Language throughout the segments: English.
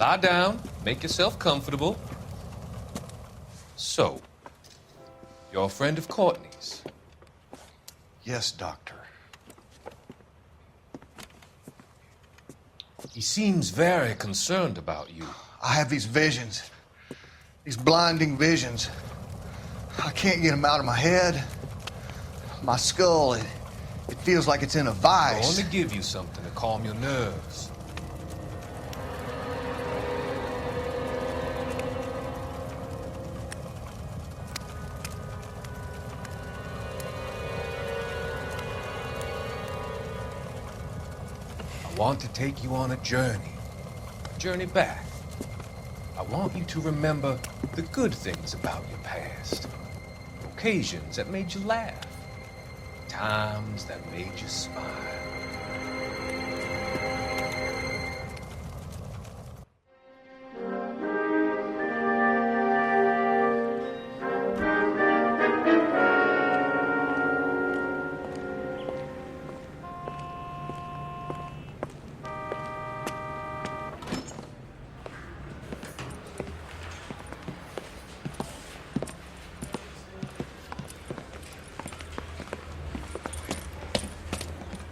Lie down, make yourself comfortable. So, you're a friend of Courtney's? Yes, Doctor. He seems very concerned about you. I have these visions. These blinding visions. I can't get them out of my head. My skull, it feels like it's in a I vice. want to give you something to calm your nerves. I want to take you on a journey back. I want you to remember the good things about your past, occasions that made you laugh, times that made you smile.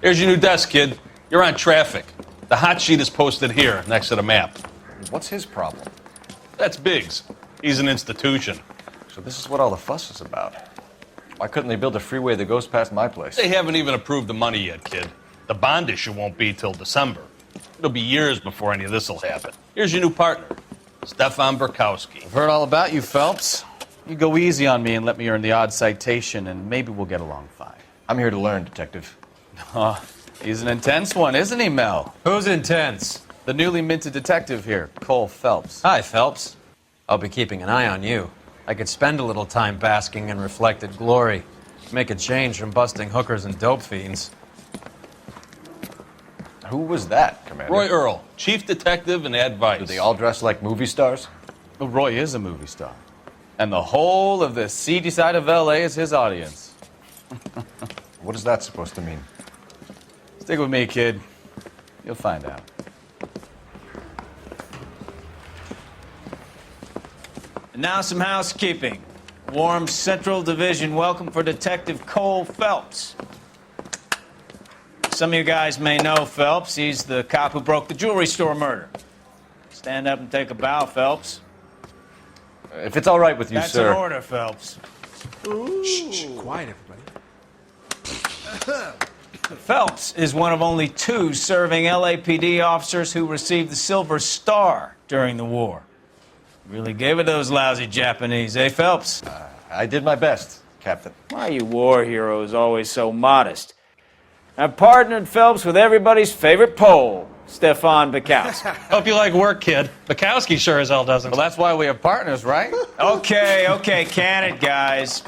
Here's your new desk, kid. You're on traffic. The hot sheet is posted here, next to the map. What's his problem? That's Biggs. He's an institution. So this is what all the fuss is about. Why couldn't they build a freeway that goes past my place? They haven't even approved the money yet, kid. The bond issue won't be till December. It'll be years before any of this will happen. Here's your new partner, Stefan Burkowski. I've heard all about you, Phelps. You go easy on me and let me earn the odd citation, and maybe we'll get along fine. I'm here to learn, Detective. Oh, he's an intense one, isn't he, Mel? Who's intense? The newly minted detective here, Cole Phelps. Hi, Phelps. I'll be keeping an eye on you. I could spend a little time basking in reflected glory. Make a change from busting hookers and dope fiends. Who was that, Commander? Roy Earl, chief detective and advice. Do they all dress like movie stars? Well, Roy is a movie star. And the whole of the seedy side of L.A. is his audience. What is that supposed to mean? Stick with me, kid. You'll find out. And now some housekeeping. Warm Central Division welcome for Detective Cole Phelps. Some of you guys may know Phelps. He's the cop who broke the jewelry store murder. Stand up and take a bow, Phelps. If it's all right with you, That's sir. an order, Phelps. Shh, quiet, everybody. Phelps is one of only 2 serving LAPD officers who received the Silver Star during the war. Really gave it those lousy Japanese, eh, Phelps? I did my best, Captain. Why are you war heroes always so modest? I've partnered Phelps with everybody's favorite Pole, Stefan Burkowski. Hope you like work, kid. Bukowski sure as hell doesn't. Well, that's why we have partners, right? Okay, can it, guys.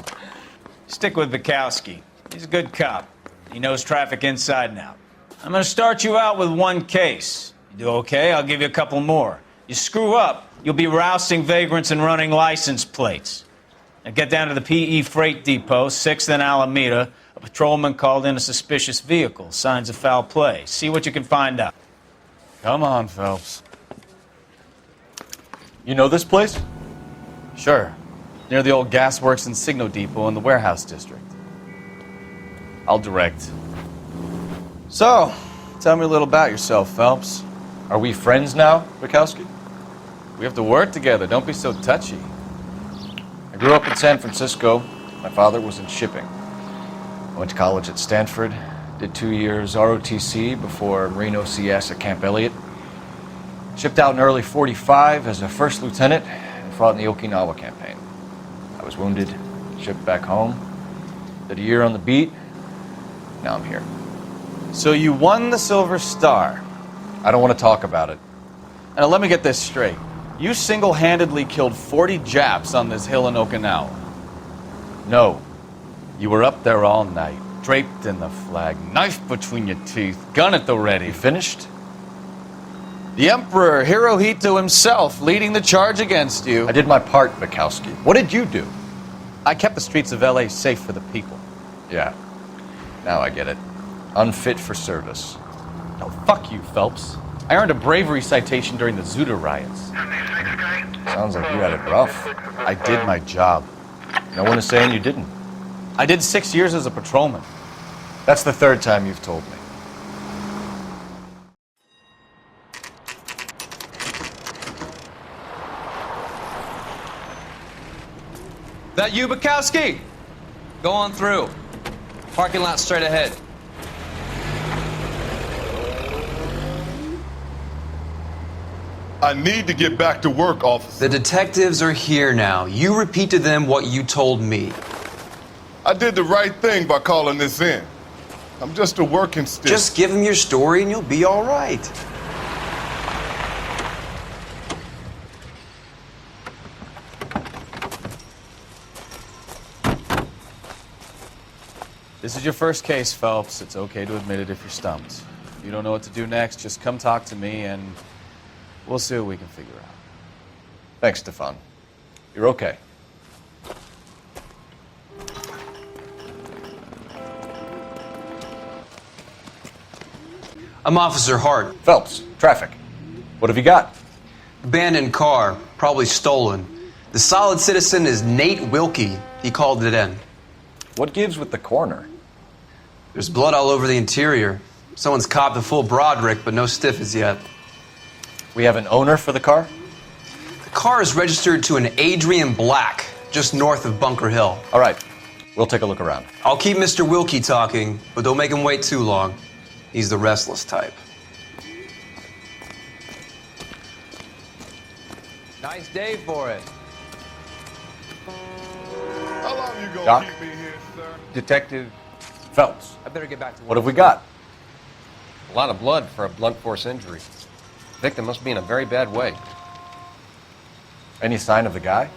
Stick with Burkowski. He's a good cop. He knows traffic inside and out. I'm going to start you out with 1 case. You do okay, I'll give you a couple more. You screw up, you'll be rousting vagrants and running license plates. Now get down to the PE Freight Depot, 6th and Alameda. A patrolman called in a suspicious vehicle. Signs of foul play. See what you can find out. Come on, Phelps. You know this place? Sure. Near the old gasworks and Signo Depot in the warehouse district. I'll direct. So, tell me a little about yourself, Phelps. Are we friends now, Bukowski? We have to work together. Don't be so touchy. I grew up in San Francisco. My father was in shipping. I went to college at Stanford, did 2 years ROTC before Marine OCS at Camp Elliott. Shipped out in early '45 as a first lieutenant and fought in the Okinawa campaign. I was wounded, shipped back home, did a year on the beat. Now I'm here. So you won the Silver Star. I don't want to talk about it. Now let me get this straight. You single-handedly killed 40 Japs on this hill in Okinawa. No. You were up there all night, draped in the flag, knife between your teeth, gun at the ready. You finished? The Emperor Hirohito himself leading the charge against you. I did my part, Bukowski. What did you do? I kept the streets of L.A. safe for the people. Yeah. Now I get it. Unfit for service. No, fuck you, Phelps. I earned a bravery citation during the Zuda riots. Sounds like you had it rough. I did my job. No one is saying you didn't. I did 6 years as a patrolman. That's the third time you've told me. That you, Bukowski? Go on through. Parking lot straight ahead. I need to get back to work, officer. The detectives are here now. You repeat to them what you told me. I did the right thing by calling this in. I'm just a working stick. Just give them your story and you'll be all right. This is your first case, Phelps. It's okay to admit it if you're stumped. If you don't know what to do next, just come talk to me and we'll see what we can figure out. Thanks, Stefan. You're okay. I'm Officer Hart. Phelps, traffic. What have you got? Abandoned car, probably stolen. The solid citizen is Nate Wilkie. He called it in. What gives with the coroner? There's blood all over the interior. Someone's copped a full Broderick, but no stiff as yet. We have an owner for the car? The car is registered to an Adrian Black, just north of Bunker Hill. All right, we'll take a look around. I'll keep Mr. Wilkie talking, but don't make him wait too long. He's the restless type. Nice day for it. How long you gonna Doc? keep me here, sir? Detective Phelps. I better get back to work. What have we got? A lot of blood for a blunt force injury. Victim must be in a very bad way. Any sign of the guy?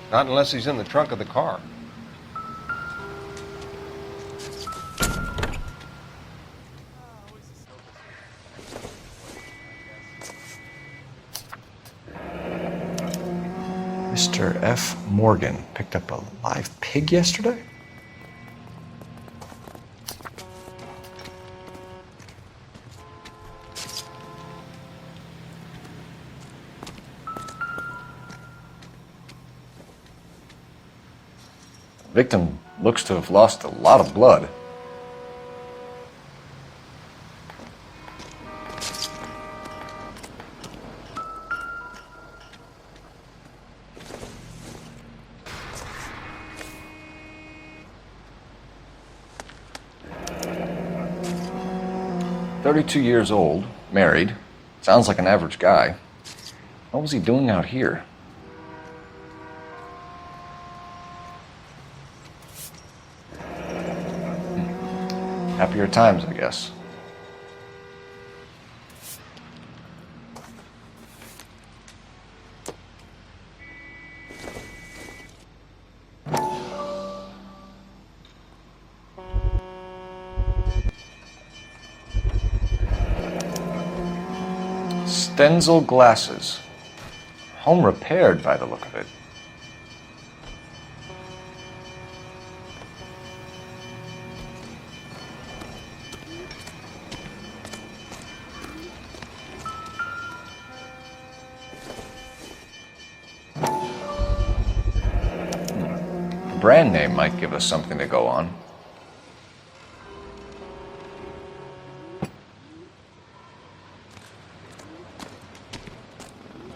Not unless he's in the trunk of the car. Mr. F. Morgan picked up a live pig yesterday? The victim looks to have lost a lot of blood. "32 years old, married, sounds like an average guy. What was he doing out here?" Happier times, I guess. Stenzel glasses. Home repaired by the look of it. The brand name might give us something to go on.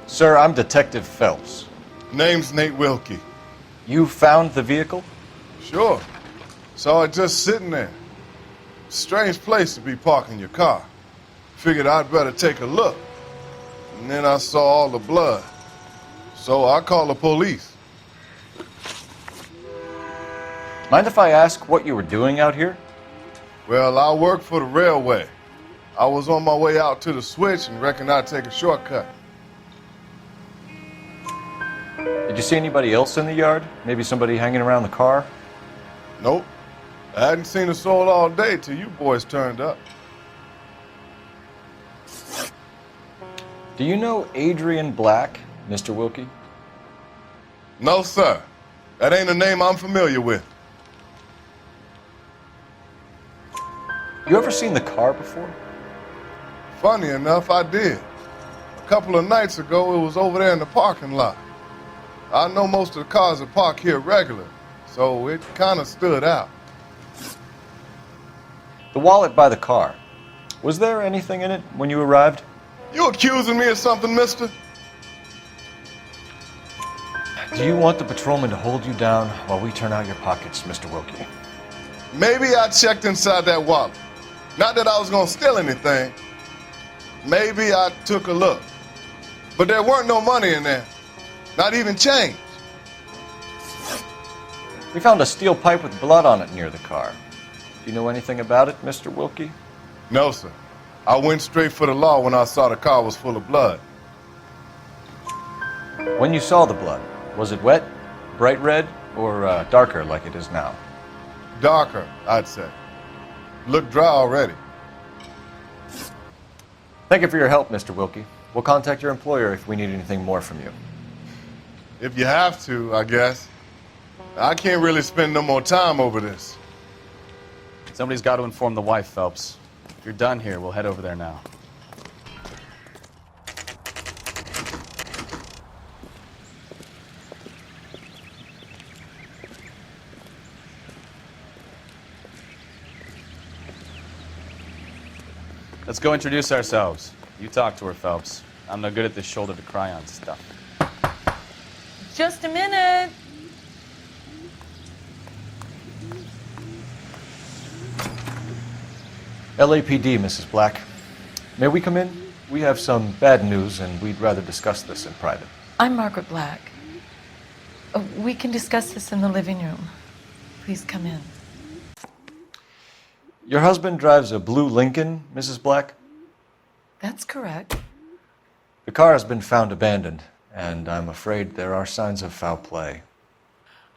Sir, I'm Detective Phelps. Name's Nate Wilkie. You found the vehicle? Sure. Saw it just sitting there. Strange place to be parking your car. Figured I'd better take a look. And then I saw all the blood. So I called the police. Mind if I ask what you were doing out here? Well, I work for the railway. I was on my way out to the switch and reckoned I'd take a shortcut. Did you see anybody else in the yard? Maybe somebody hanging around the car? Nope. I hadn't seen a soul all day till you boys turned up. Do you know Adrian Black, Mr. Wilkie? No, sir. That ain't a name I'm familiar with. You ever seen the car before? Funny enough, I did. A couple of nights ago, it was over there in the parking lot. I know most of the cars are parked here regular, so it kind of stood out. The wallet by the car. Was there anything in it when you arrived? You accusing me of something, mister? Do you want the patrolman to hold you down while we turn out your pockets, Mr. Wilkie? Maybe I checked inside that wallet. Not that I was gonna steal anything. Maybe I took a look. But there weren't no money in there. Not even change. We found a steel pipe with blood on it near the car. Do you know anything about it, Mr. Wilkie? No, sir. I went straight for the law when I saw the car was full of blood. When you saw the blood, was it wet, bright red, or darker like it is now? Darker, I'd say. Looked dry already. Thank you for your help, Mr. Wilkie. We'll contact your employer if we need anything more from you. If you have to, I guess. I can't really spend no more time over this. Somebody's got to inform the wife, Phelps. If you're done here, we'll head over there now. Let's go introduce ourselves. You talk to her, Phelps. I'm no good at this shoulder to cry on stuff. Just a minute. LAPD, Mrs. Black. May we come in? We have some bad news, and we'd rather discuss this in private. I'm Margaret Black. We can discuss this in the living room. Please come in. Your husband drives a blue Lincoln, Mrs. Black? That's correct. The car has been found abandoned, and I'm afraid there are signs of foul play.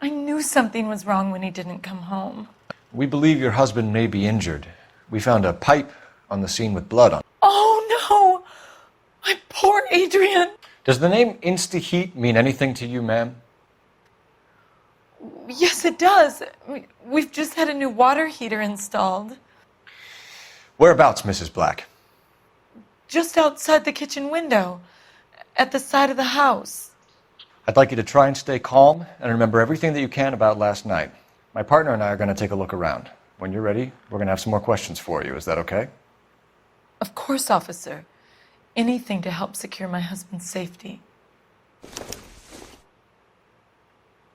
I knew something was wrong when he didn't come home. We believe your husband may be injured. We found a pipe on the scene with blood on it. Oh, no! My poor Adrian! Does the name Insta-Heat mean anything to you, ma'am? Yes, it does. We've just had a new water heater installed. Whereabouts, Mrs. Black? Just outside the kitchen window, at the side of the house. I'd like you to try and stay calm and remember everything that you can about last night. My partner and I are going to take a look around. When you're ready, we're going to have some more questions for you. Is that okay? Of course, officer. Anything to help secure my husband's safety.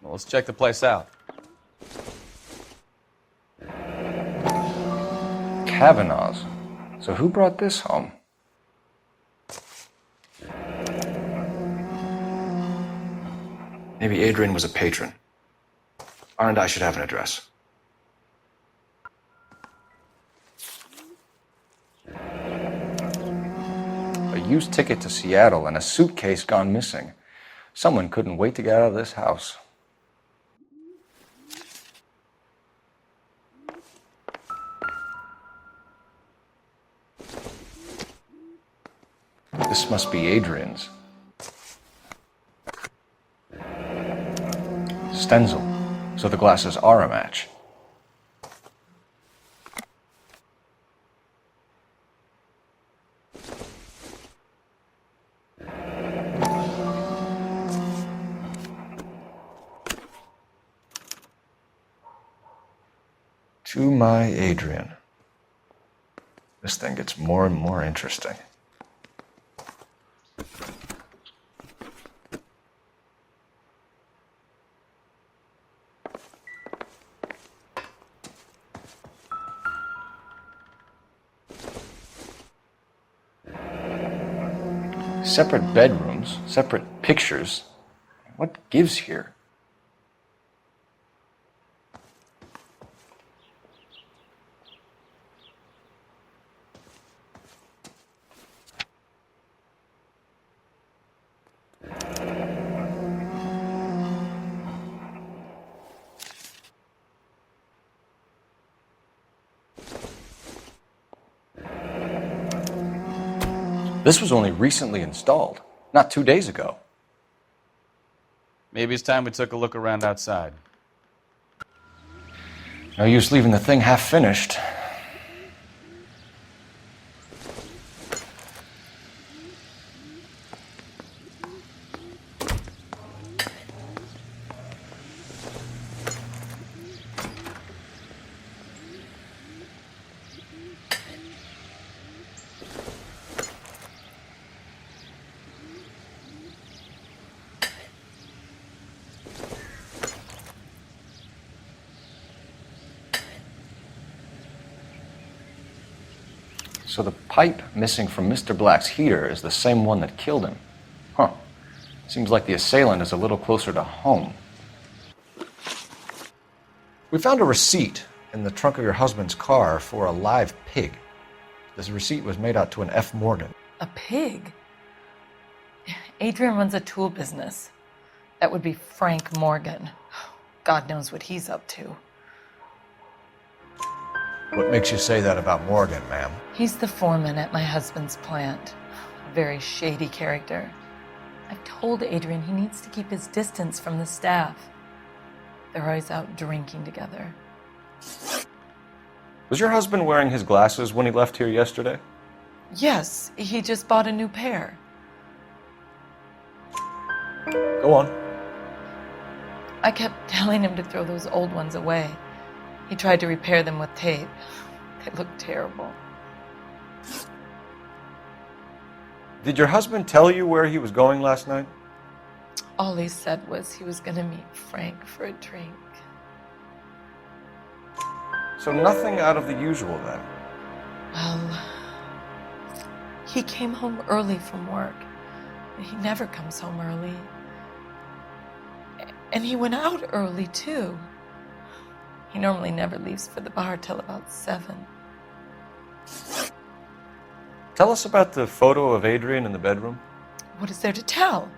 Well, let's check the place out. Kavanaugh's. So who brought this home? Maybe Adrian was a patron. R&I should have an address. A used ticket to Seattle and a suitcase gone missing. Someone couldn't wait to get out of this house. This must be Adrian's. Stenzel. So the glasses are a match. To my Adrian. This thing gets more and more interesting. Separate bedrooms, separate pictures. What gives here? This was only recently installed, not 2 days ago. Maybe it's time we took a look around outside. No use leaving the thing half finished. So the pipe missing from Mr. Black's heater is the same one that killed him. Huh. Seems like the assailant is a little closer to home. We found a receipt in the trunk of your husband's car for a live pig. This receipt was made out to an F. Morgan. A pig? Adrian runs a tool business. That would be Frank Morgan. God knows what he's up to. What makes you say that about Morgan, ma'am? He's the foreman at my husband's plant. A very shady character. I've told Adrian he needs to keep his distance from the staff. They're always out drinking together. Was your husband wearing his glasses when he left here yesterday? Yes, he just bought a new pair. Go on. I kept telling him to throw those old ones away. He tried to repair them with tape. They looked terrible. Did your husband tell you where he was going last night? All he said was he was going to meet Frank for a drink. So nothing out of the usual then? Well, he came home early from work. He never comes home early. And he went out early, too. He normally never leaves for the bar till about 7. Tell us about the photo of Adrian in the bedroom. What is there to tell?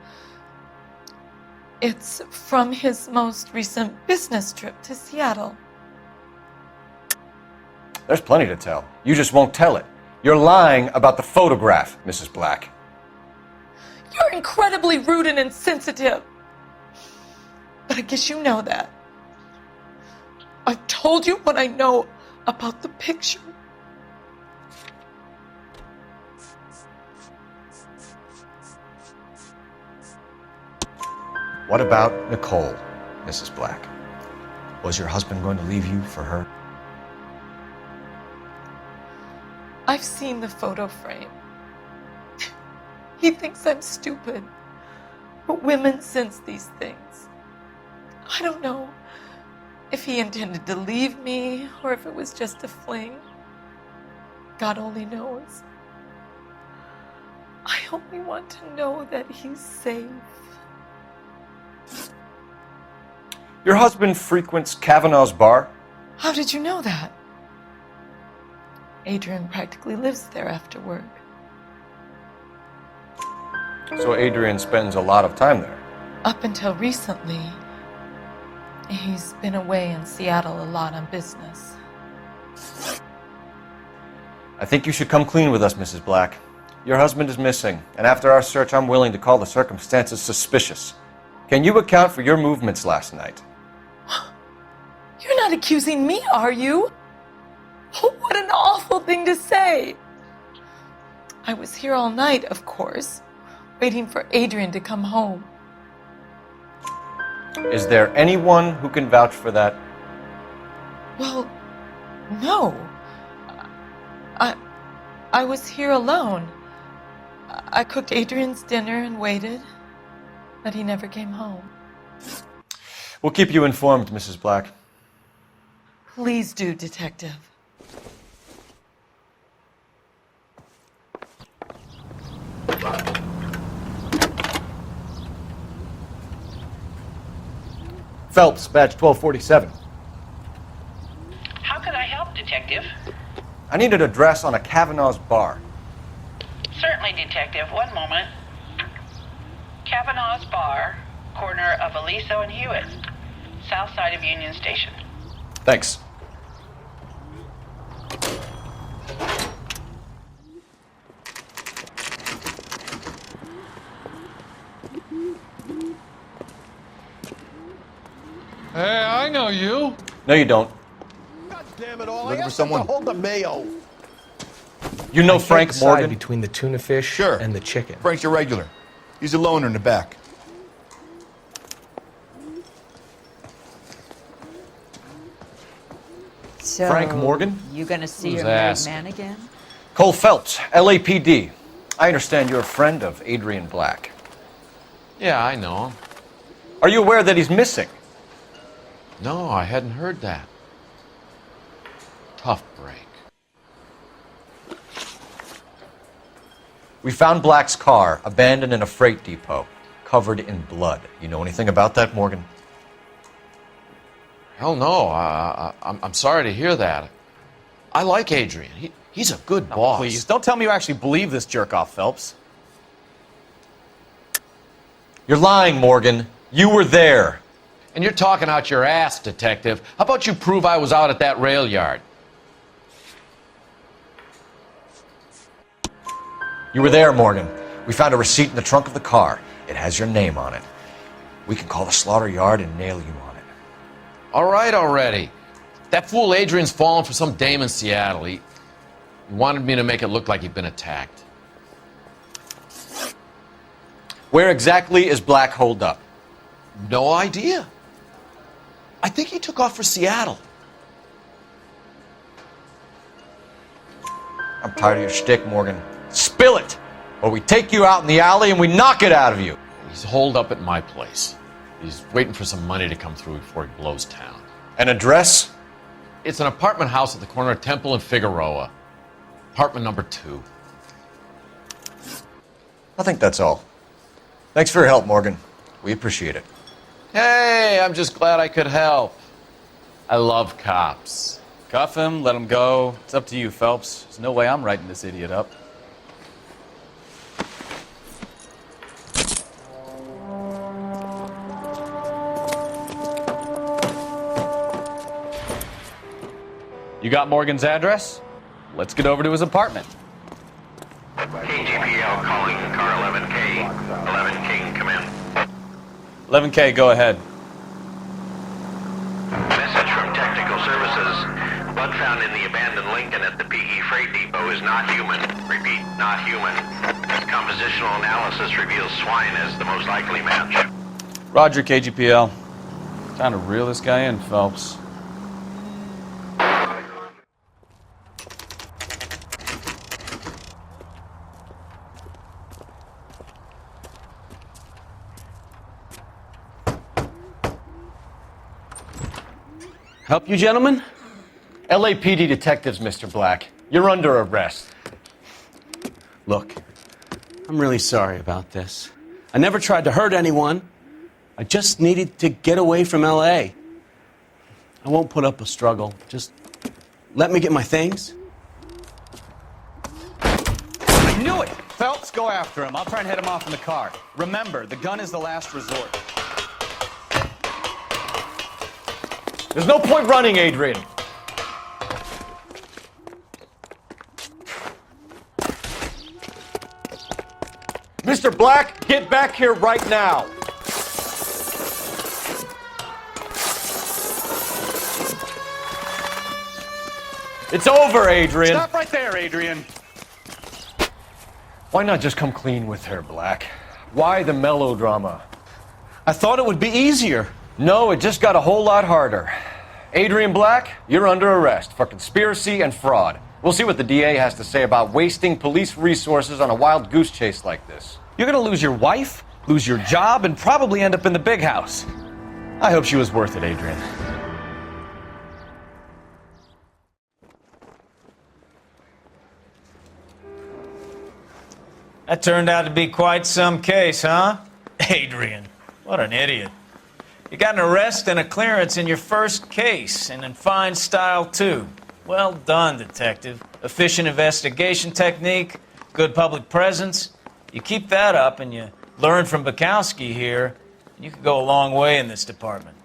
It's from his most recent business trip to Seattle. There's plenty to tell. You just won't tell it. You're lying about the photograph, Mrs. Black. You're incredibly rude and insensitive. But I guess you know that. I've told you what I know about the picture. What about Nicole, Mrs. Black? Was your husband going to leave you for her? I've seen the photo frame. He thinks I'm stupid. But women sense these things. I don't know if he intended to leave me or if it was just a fling. God only knows. I only want to know that he's safe. Your husband frequents Kavanaugh's bar? How did you know that? Adrian practically lives there after work. So Adrian spends a lot of time there? Up until recently, he's been away in Seattle a lot on business. I think you should come clean with us, Mrs. Black. Your husband is missing, and after our search, I'm willing to call the circumstances suspicious. Can you account for your movements last night? You're not accusing me, are you? What an awful thing to say. I was here all night, of course, waiting for Adrian to come home. Is there anyone who can vouch for that? Well, no. I was here alone. I cooked Adrian's dinner and waited, but he never came home. We'll keep you informed, Mrs. Black. Please do, Detective. Phelps, badge 1247. How can I help, Detective? I need an address on a Kavanaugh's bar. Certainly, Detective. One moment. Kavanaugh's Bar, corner of Aliso and Hewitt, south side of Union Station. Thanks. Hey, I know you. No, you don't. God damn it all. Looking for someone? Hold the mayo. You know I can't Frank decide Morgan? between the tuna fish and the chicken. Frank's your regular. He's a loner in the back. So, Frank Morgan? You gonna see Who's your married ask? man again? Cole Phelps, LAPD. I understand you're a friend of Adrian Black. Yeah, I know him. Are you aware that he's missing? No, I hadn't heard that. Tough break. We found Black's car abandoned in a freight depot, covered in blood. You know anything about that, Morgan? Hell no. I'm sorry to hear that. I like Adrian. He's a good boss. Please, don't tell me you actually believe this jerk-off, Phelps. You're lying, Morgan. You were there. And you're talking out your ass, detective. How about you prove I was out at that rail yard? You were there, Morgan. We found a receipt in the trunk of the car. It has your name on it. We can call the slaughter yard and nail you on it. All right already. That fool Adrian's fallen for some dame in Seattle. He wanted me to make it look like he'd been attacked. Where exactly is Black holed up? No idea. I think he took off for Seattle. I'm tired of your shtick, Morgan. Spill it! Or we take you out in the alley and we knock it out of you. He's holed up at my place. He's waiting for some money to come through before he blows town. An address? It's an apartment house at the corner of Temple and Figueroa. Apartment number 2. I think that's all. Thanks for your help, Morgan. We appreciate it. Hey, I'm just glad I could help. I love cops. Cuff him, let him go. It's up to you, Phelps. There's no way I'm writing this idiot up. You got Morgan's address? Let's get over to his apartment. KGPL calling car 11K. 11K, come in. 11K, go ahead. Message from Technical Services. Blood found in the abandoned Lincoln at the PE Freight Depot is not human. Repeat, not human. Compositional analysis reveals swine as the most likely match. Roger, KGPL. Time to reel this guy in, Phelps. Help you, gentlemen? LAPD detectives, Mr. Black. You're under arrest. Look, I'm really sorry about this. I never tried to hurt anyone. I just needed to get away from LA. I won't put up a struggle. Just let me get my things. I knew it! Phelps, go after him. I'll try and head him off in the car. Remember, the gun is the last resort. There's no point running, Adrian. Mr. Black, get back here right now. It's over, Adrian. Stop right there, Adrian. Why not just come clean with her, Black? Why the melodrama? I thought it would be easier. No, it just got a whole lot harder. Adrian Black, you're under arrest for conspiracy and fraud. We'll see what the DA has to say about wasting police resources on a wild goose chase like this. You're gonna lose your wife, lose your job, and probably end up in the big house. I hope she was worth it, Adrian. That turned out to be quite some case, huh? Adrian, what an idiot. You got an arrest and a clearance in your first case, and in fine style, too. Well done, detective. Efficient investigation technique, good public presence. You keep that up and you learn from Bukowski here, and you could go a long way in this department.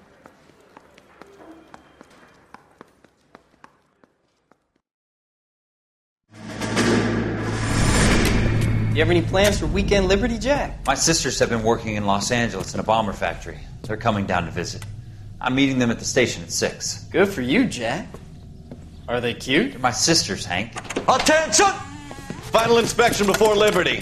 You have any plans for weekend Liberty, Jack? My sisters have been working in Los Angeles in a bomber factory. They're coming down to visit. I'm meeting them at the station at 6. Good for you, Jack. Are they cute? They're my sisters, Hank. Attention! Final inspection before Liberty.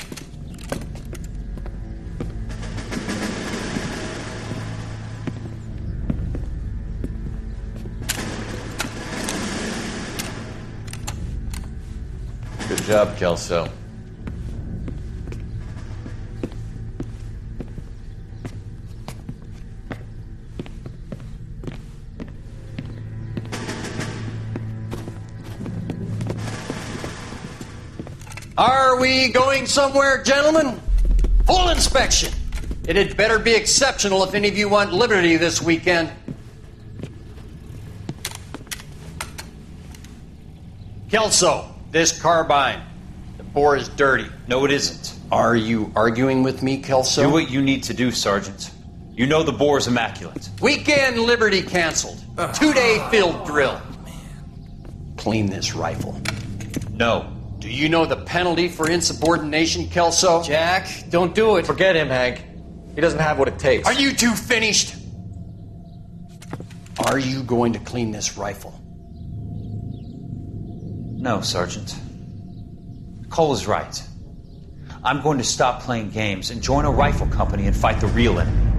Good job, Kelso. Are we going somewhere, gentlemen? Full inspection. It had better be exceptional if any of you want liberty this weekend. Kelso, this carbine. The bore is dirty. No, it isn't. Are you arguing with me, Kelso? Do what you need to do, Sergeant. You know the bore is immaculate. Weekend liberty canceled. 2-day field drill. Clean this rifle. No. Do you know the penalty for insubordination, Kelso? Jack, don't do it. Forget him, Hank. He doesn't have what it takes. Are you two finished? Are you going to clean this rifle? No, Sergeant. Cole is right. I'm going to stop playing games and join a rifle company and fight the real enemy.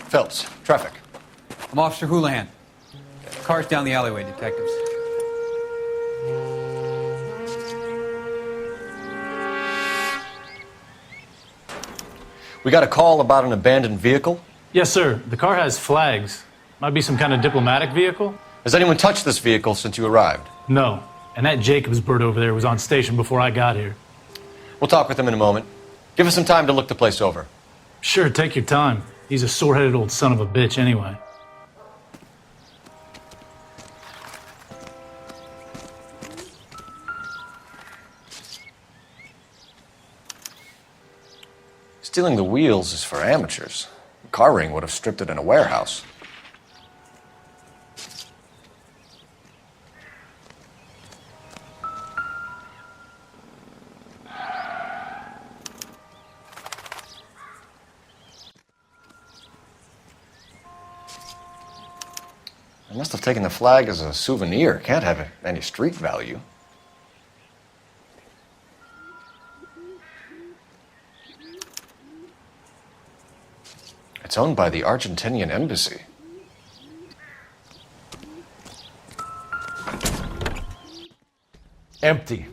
Phelps, traffic. I'm Officer Houlihan. Car's down the alleyway, detectives. We got a call about an abandoned vehicle. Yes, sir. The car has flags. Might be some kind of diplomatic vehicle. Has anyone touched this vehicle since you arrived? No. And that Jacobs bird over there was on station before I got here. We'll talk with him in a moment. Give us some time to look the place over. Sure, take your time. He's a sore-headed old son of a bitch anyway. Stealing the wheels is for amateurs. A car ring would have stripped it in a warehouse. I must have taken the flag as a souvenir. Can't have any street value. It's owned by the Argentinian embassy. Empty.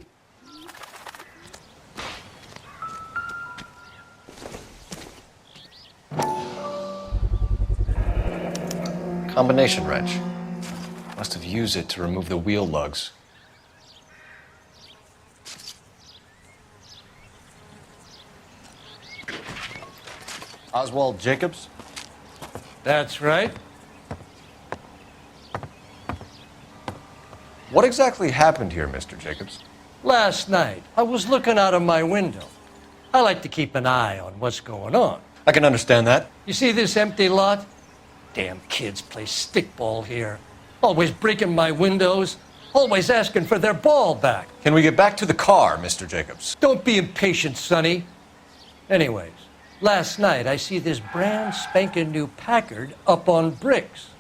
Combination wrench. Must have used it to remove the wheel lugs. Oswald Jacobs? That's right. What exactly happened here, Mr. Jacobs? Last night, I was looking out of my window. I like to keep an eye on what's going on. I can understand that. You see this empty lot? Damn kids play stickball here. Always breaking my windows, always asking for their ball back. Can we get back to the car, Mr. Jacobs? Don't be impatient, Sonny. Anyways, last night I see this brand spanking new Packard up on bricks.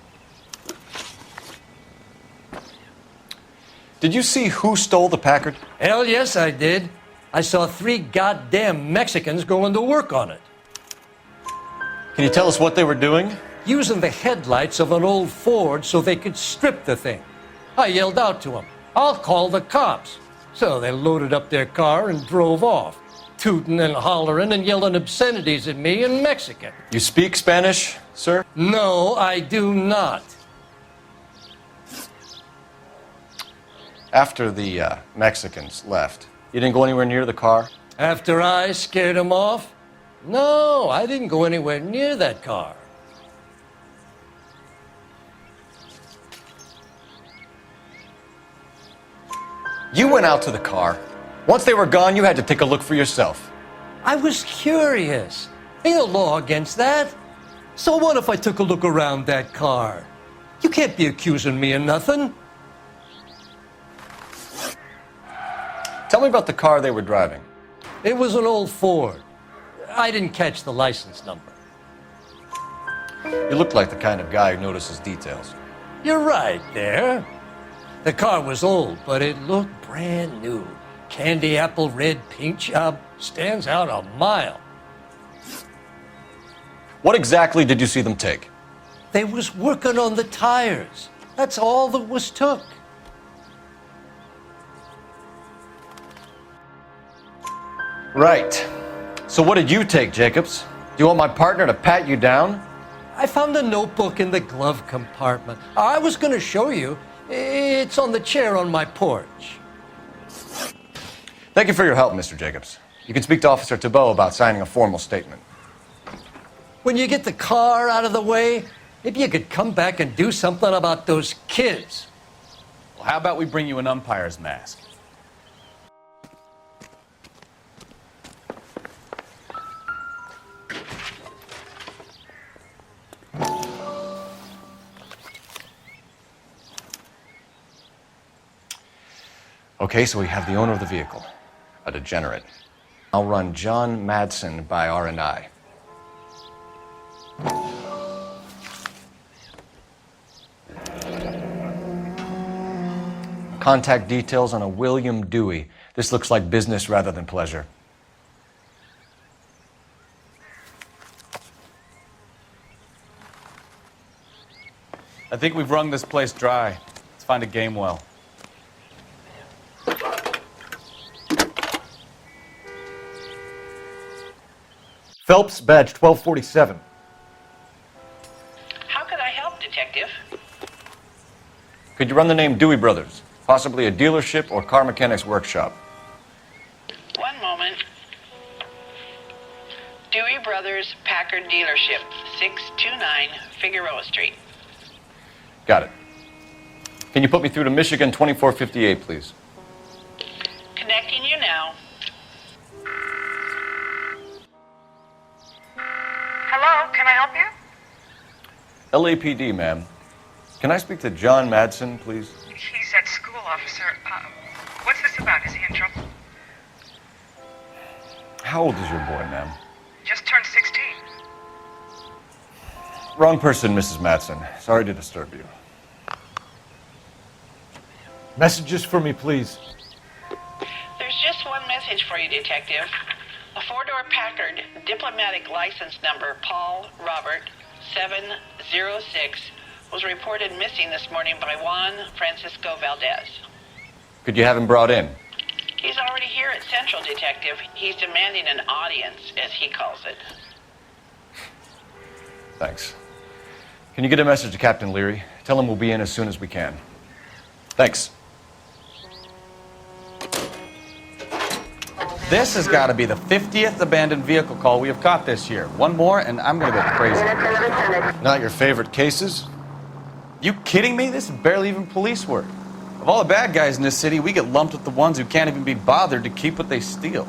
Did you see who stole the Packard? Hell yes, I did. I saw 3 goddamn Mexicans going to work on it. Can you tell us what they were doing? Using the headlights of an old Ford so they could strip the thing. I yelled out to them, "I'll call the cops." So they loaded up their car and drove off, tooting and hollering and yelling obscenities at me in Mexican. You speak Spanish, sir? No, I do not. After the Mexicans left, you didn't go anywhere near the car? After I scared them off? No, I didn't go anywhere near that car. You went out to the car. Once they were gone, you had to take a look for yourself. I was curious. Ain't no law against that. So what if I took a look around that car? You can't be accusing me of nothing. Tell me about the car they were driving. It was an old Ford. I didn't catch the license number. You look like the kind of guy who notices details. You're right there. The car was old, but it looked brand new. Candy apple red paint job stands out a mile. What exactly did you see them take? They was working on the tires. That's all that was took. Right. So what did you take, Jacobs? Do you want my partner to pat you down? I found a notebook in the glove compartment. I was going to show you. It's on the chair on my porch. Thank you for your help, Mr. Jacobs. You can speak to Officer Thibault about signing a formal statement. When you get the car out of the way, maybe you could come back and do something about those kids. Well, how about we bring you an umpire's mask? Okay, so we have the owner of the vehicle, a degenerate. I'll run John Madsen by R&I. Contact details on a William Dewey. This looks like business rather than pleasure. I think we've wrung this place dry. Let's find a game well. Phelps, badge 1247. How could I help, Detective? Could you run the name Dewey Brothers? Possibly a dealership or car mechanic's workshop. One moment. Dewey Brothers Packard Dealership, 629 Figueroa Street. Got it. Can you put me through to Michigan 2458, please? Connecting you now. Hello, can I help you? LAPD, ma'am. Can I speak to John Madsen, please? He's at school, officer. What's this about? Is he in trouble? How old is your boy, ma'am? Just turned 16. Wrong person, Mrs. Madsen. Sorry to disturb you. Messages for me, please. There's just one message for you, Detective. A four-door Packard diplomatic license number Paul Robert 706 was reported missing this morning by Juan Francisco Valdez. Could you have him brought in? He's already here at Central, Detective. He's demanding an audience, as he calls it. Thanks. Can you get a message to Captain Leary? Tell him we'll be in as soon as we can. Thanks. This has got to be the 50th abandoned vehicle call we have caught this year. One more, and I'm going to go crazy. Not your favorite cases? You kidding me? This is barely even police work. Of all the bad guys in this city, we get lumped with the ones who can't even be bothered to keep what they steal.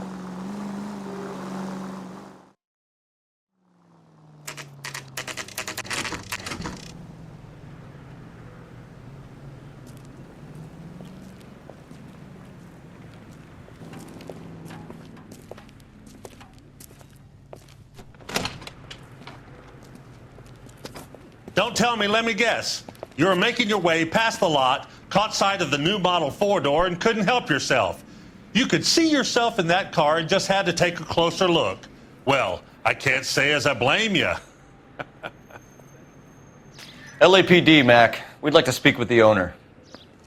Don't tell me, let me guess. You were making your way past the lot, caught sight of the new model four-door, and couldn't help yourself. You could see yourself in that car and just had to take a closer look. Well, I can't say as I blame you. LAPD, Mac. We'd like to speak with the owner.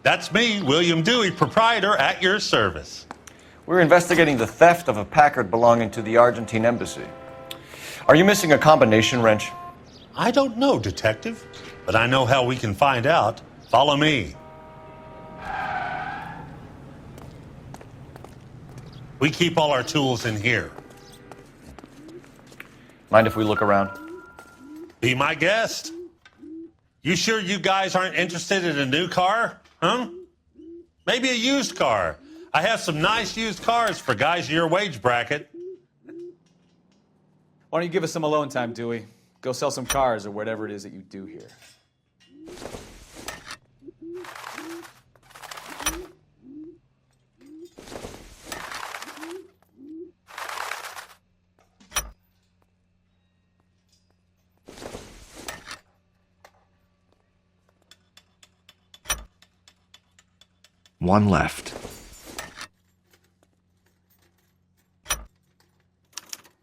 That's me, William Dewey, proprietor, at your service. We're investigating the theft of a Packard belonging to the Argentine embassy. Are you missing a combination wrench? I don't know, Detective, but I know how we can find out. Follow me. We keep all our tools in here. Mind if we look around? Be my guest. You sure you guys aren't interested in a new car? Huh? Maybe a used car. I have some nice used cars for guys in your wage bracket. Why don't you give us some alone time, Dewey? Go sell some cars or whatever it is that you do here. One left.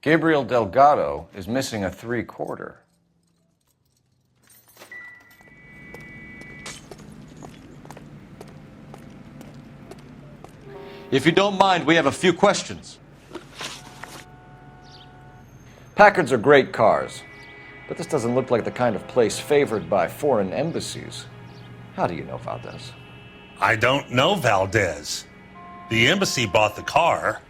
Gabriel Delgado is missing a 3/4. If you don't mind, we have a few questions. Packards are great cars, but this doesn't look like the kind of place favored by foreign embassies. How do you know Valdez? I don't know Valdez. The embassy bought the car.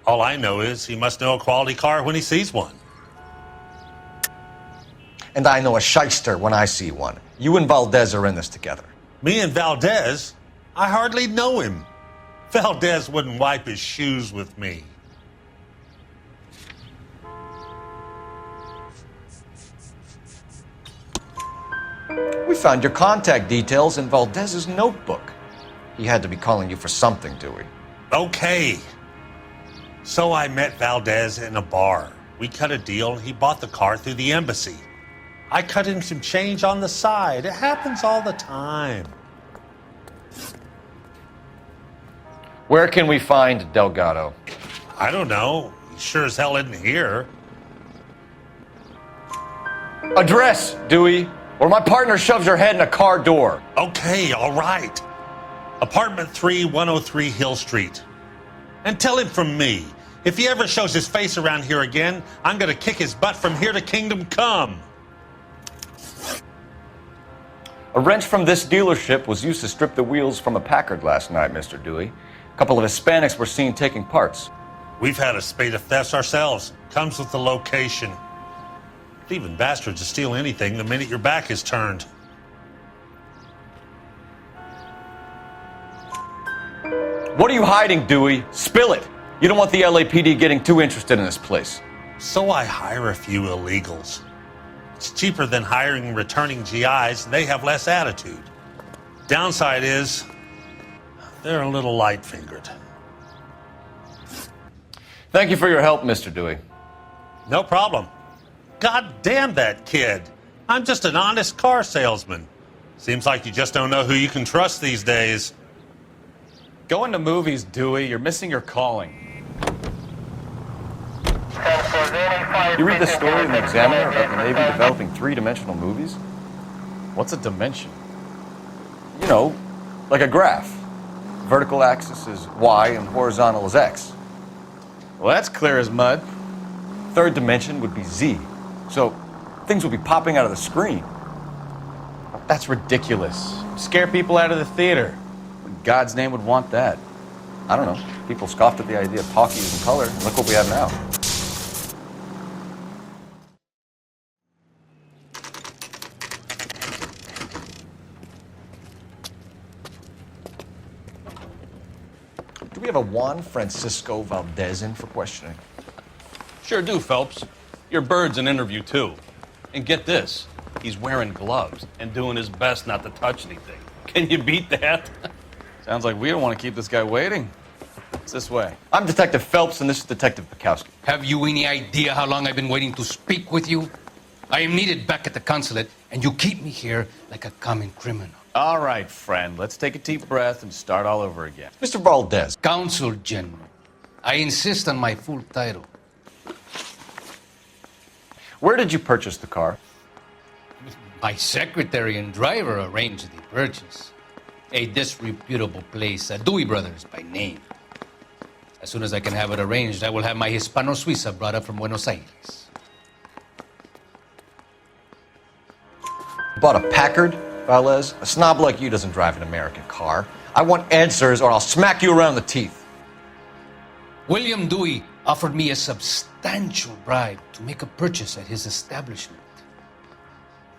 All I know is he must know a quality car when he sees one. And I know a shyster when I see one. You and Valdez are in this together. Me and Valdez? I hardly know him. Valdez wouldn't wipe his shoes with me. We found your contact details in Valdez's notebook. He had to be calling you for something, Dewey. Okay. So I met Valdez in a bar. We cut a deal and he bought the car through the embassy. I cut him some change on the side. It happens all the time. Where can we find Delgado? I don't know. He sure as hell isn't here. Address, Dewey, or my partner shoves your head in a car door. Okay, all right. Apartment 3, 103 Hill Street. And tell him from me, if he ever shows his face around here again, I'm gonna kick his butt from here to Kingdom Come. A wrench from this dealership was used to strip the wheels from a Packard last night, Mr. Dewey. A couple of Hispanics were seen taking parts. We've had a spate of thefts ourselves. Comes with the location. Thieving bastards to steal anything the minute your back is turned. What are you hiding, Dewey? Spill it. You don't want the LAPD getting too interested in this place. So I hire a few illegals. It's cheaper than hiring returning GIs, and they have less attitude. Downside is, they're a little light-fingered. Thank you for your help, Mr. Dewey. No problem. God damn that kid. I'm just an honest car salesman. Seems like you just don't know who you can trust these days. Going to movies, Dewey. You're missing your calling. You read this story in the Examiner about the Navy developing three-dimensional movies? What's a dimension? You know, like a graph. Vertical axis is Y and horizontal is X. Well, that's clear as mud. Third dimension would be Z. So things would be popping out of the screen. That's ridiculous. Scare people out of the theater. In God's name would want that. I don't know. People scoffed at the idea of talkies in color, and look what we have now. Do we have a Juan Francisco Valdez in for questioning? Sure do, Phelps. Your bird's an interview, too. And get this, he's wearing gloves and doing his best not to touch anything. Can you beat that? Sounds like we don't want to keep this guy waiting. It's this way. I'm Detective Phelps, and this is Detective Bukowski. Have you any idea how long I've been waiting to speak with you? I am needed back at the consulate, and you keep me here like a common criminal. All right, friend. Let's take a deep breath and start all over again. Mr. Valdez. Consul General. I insist on my full title. Where did you purchase the car? My secretary and driver arranged the purchase. A disreputable place, Dewey Brothers by name. As soon as I can have it arranged, I will have my Hispano Suiza brought up from Buenos Aires. Bought a Packard, Valdez? A snob like you doesn't drive an American car. I want answers or I'll smack you around the teeth. William Dewey offered me a substantial bribe to make a purchase at his establishment.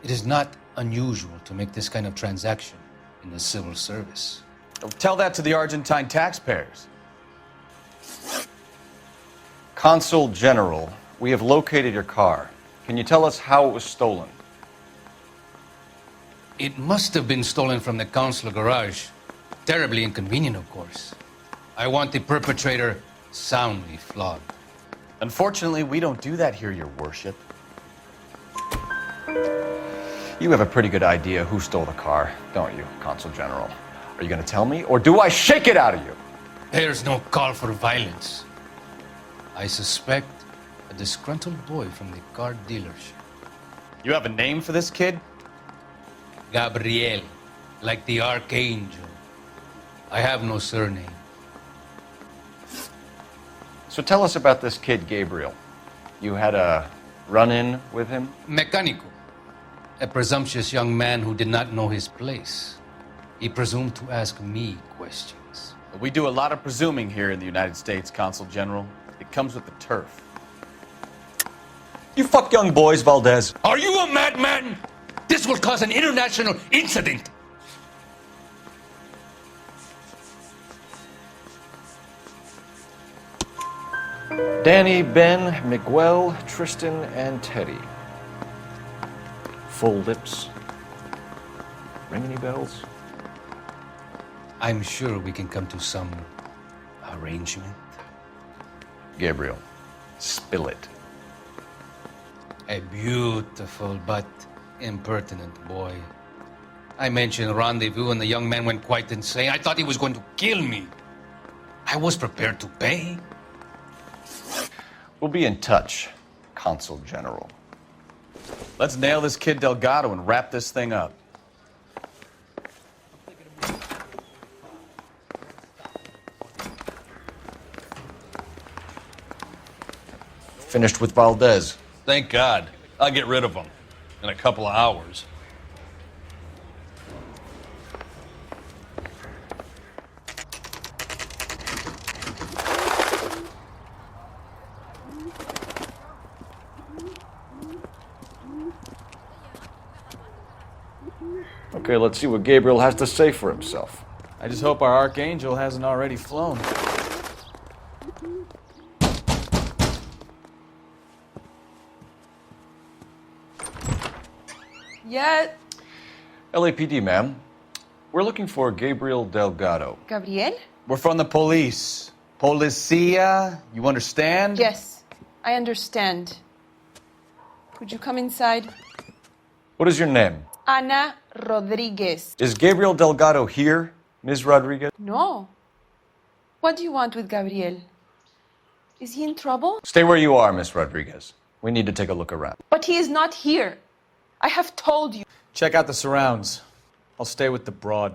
It is not unusual to make this kind of transaction in the civil service. Tell that to the Argentine taxpayers. Consul General, we have located your car. Can you tell us how it was stolen? It must have been stolen from the consular garage. Terribly inconvenient, of course. I want the perpetrator soundly flogged. Unfortunately, we don't do that here, Your Worship. You have a pretty good idea who stole the car, don't you, Consul General? Are you going to tell me, or do I shake it out of you? There's no call for violence. I suspect a disgruntled boy from the car dealership. You have a name for this kid? Gabriel, like the archangel. I have no surname. So tell us about this kid, Gabriel. You had a run-in with him? Mecánico. A presumptuous young man who did not know his place. He presumed to ask me questions. We do a lot of presuming here in the United States, Consul General. It comes with the turf. You fuck young boys, Valdez. Are you a madman? This will cause an international incident. Danny, Ben, Miguel, Tristan, and Teddy. Full lips. Ring any bells? I'm sure we can come to some arrangement. Gabriel, spill it. A beautiful but impertinent boy. I mentioned rendezvous and the young man went quite insane. I thought he was going to kill me. I was prepared to pay. We'll be in touch, Consul General. Let's nail this kid Delgado and wrap this thing up. Finished with Valdez. Thank God. I'll get rid of him in a couple of hours. Okay, let's see what Gabriel has to say for himself. I just hope our Archangel hasn't already flown. Yeah. LAPD, ma'am. We're looking for Gabriel Delgado. Gabriel? We're from the police. Policia, you understand? Yes, I understand. Could you come inside? What is your name? Ana Rodriguez. Is Gabriel Delgado here, Ms. Rodriguez? No. What do you want with Gabriel? Is he in trouble? Stay where you are, Ms. Rodriguez. We need to take a look around. But he is not here. I have told you. Check out the surrounds. I'll stay with the broad.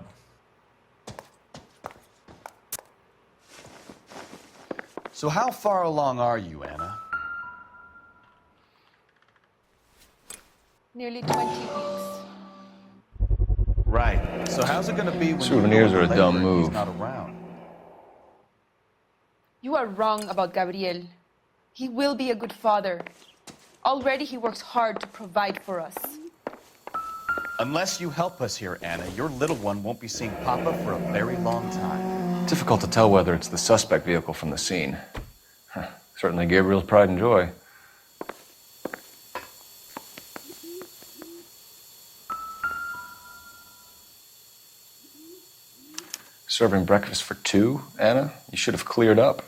So how far along are you, Anna? Nearly 20 weeks. Right. So how's it going to be when Souvenirs you are a labor dumb and move. He's not around? You are wrong about Gabriel. He will be a good father. Already he works hard to provide for us. Unless you help us here, Anna, your little one won't be seeing Papa for a very long time. Difficult to tell whether it's the suspect vehicle from the scene. Certainly Gabriel's pride and joy. Serving breakfast for two, Anna? You should have cleared up.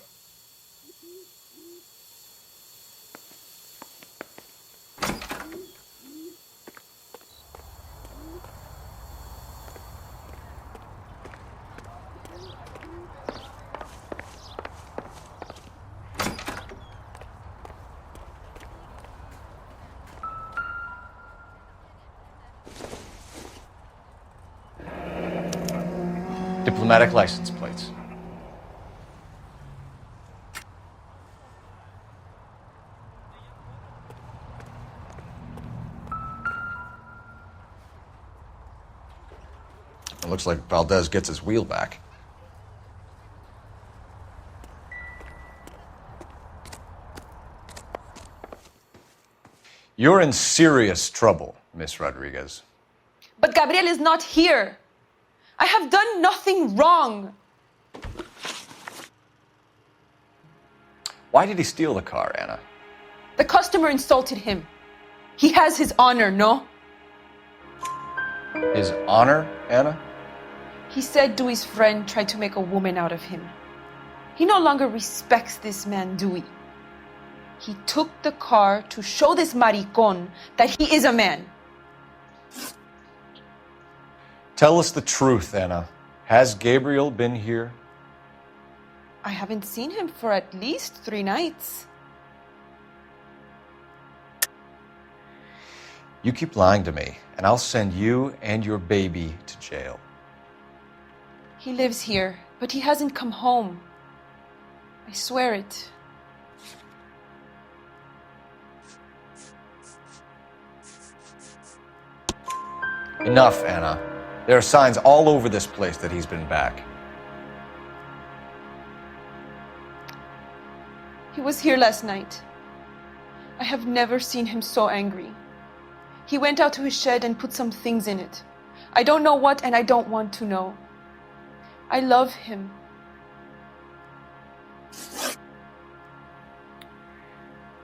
Diplomatic license plates. It looks like Valdez gets his wheel back. You're in serious trouble, Miss Rodriguez. But Gabriel is not here. I have done nothing wrong. Why did he steal the car, Anna? The customer insulted him. He has his honor, no? His honor, Anna? He said Dewey's friend tried to make a woman out of him. He no longer respects this man, Dewey. He took the car to show this maricón that he is a man. Tell us the truth, Anna. Has Gabriel been here? I haven't seen him for at least 3 nights. You keep lying to me, and I'll send you and your baby to jail. He lives here, but he hasn't come home. I swear it. Enough, Anna. There are signs all over this place that he's been back. He was here last night. I have never seen him so angry. He went out to his shed and put some things in it. I don't know what, and I don't want to know. I love him.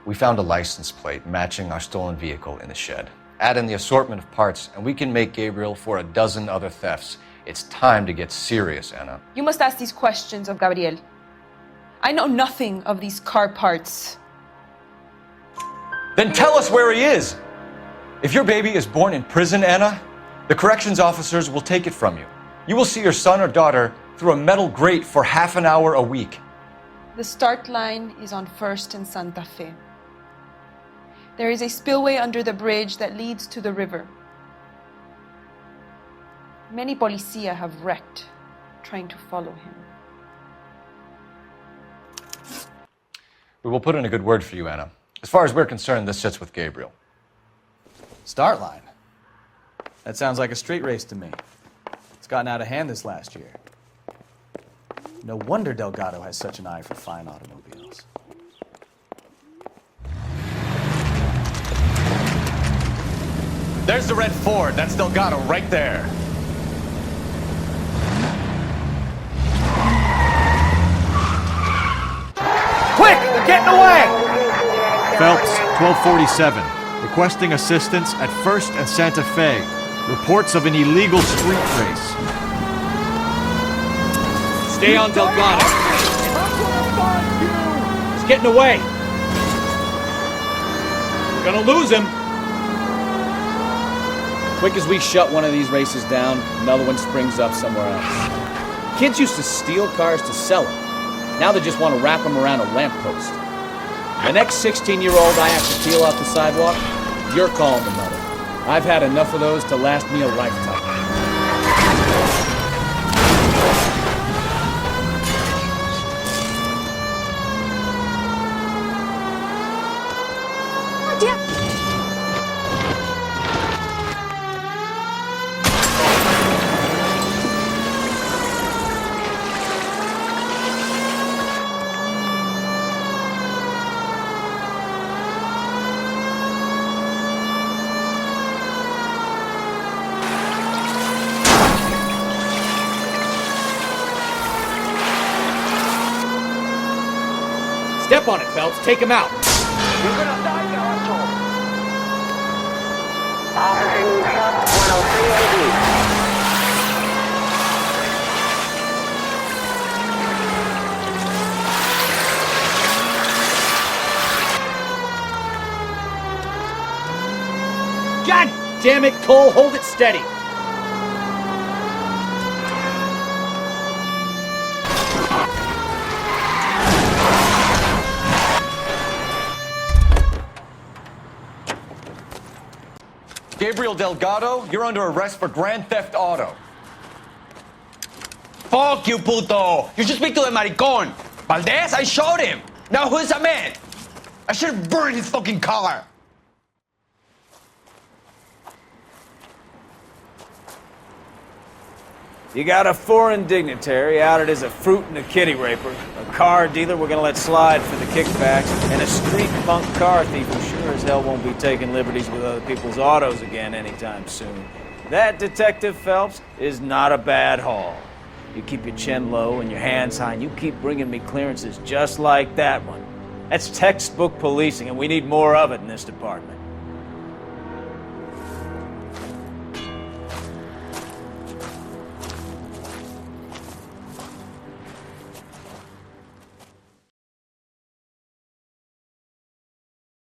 We found a license plate matching our stolen vehicle in the shed. Add in the assortment of parts, and we can make Gabriel for 12 other thefts. It's time to get serious, Anna. You must ask these questions of Gabriel. I know nothing of these car parts. Then tell us where he is! If your baby is born in prison, Anna, the corrections officers will take it from you. You will see your son or daughter through a metal grate for half an hour a week. The start line is on 1st and Santa Fe. There is a spillway under the bridge that leads to the river. Many policia have wrecked trying to follow him. We will put in a good word for you, Anna. As far as we're concerned, this sits with Gabriel. Start line? That sounds like a street race to me. It's gotten out of hand this last year. No wonder Delgado has such an eye for fine automobiles. There's the red Ford. That's Delgado right there. Quick! They're getting away! Phelps, 1247. Requesting assistance at 1st and Santa Fe. Reports of an illegal street race. Stay on Delgado. He's getting away. We're gonna lose him. Quick as we shut one of these races down, another one springs up somewhere else. Kids used to steal cars to sell them. Now they just want to wrap them around a lamppost. The next 16-year-old I have to peel off the sidewalk, you're calling the mother. I've had enough of those to last me a lifetime. Step on it, Phelps. Take him out. You're gonna die, you asshole. Officer needs help, 103 AD. God damn it, Cole. Hold it steady. Gabriel Delgado, you're under arrest for grand theft auto. Fuck you, puto! You should speak to the maricon! Valdez, I shot him! Now who's the man? I should have burned his fucking car! You got a foreign dignitary outed as a fruit and a kitty raper, a car dealer we're gonna let slide for the kickbacks, and a street punk car thief who sure as hell won't be taking liberties with other people's autos again anytime soon. That, Detective Phelps, is not a bad haul. You keep your chin low and your hands high, and you keep bringing me clearances just like that one. That's textbook policing, and we need more of it in this department.